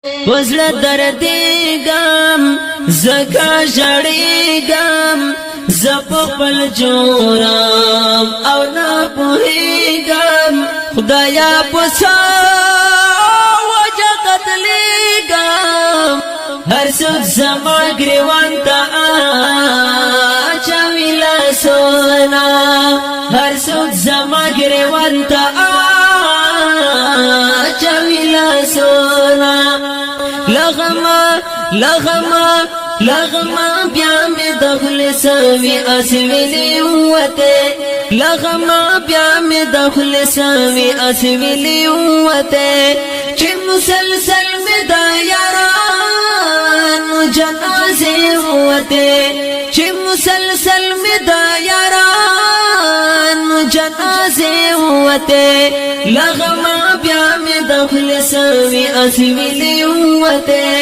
وزړه دردېږم زکه ژړېږم زه په خپل جرم او نه پوهېږم خدایا په څه وجه قتلېږم هر څوک زما ګرېوان ته اچوي لاسونه هر څوک زما ګرېوان ته اچوي لاسونه لغما بیا می دخل سوی اسویلی وته لغما بیا می دخل سوی اسویلی وته چې مسلسل می دا یاران جنازه وته چې مسلسل می دا یاران جنازه وته لغما بیا می دخل سوی اسویلی وته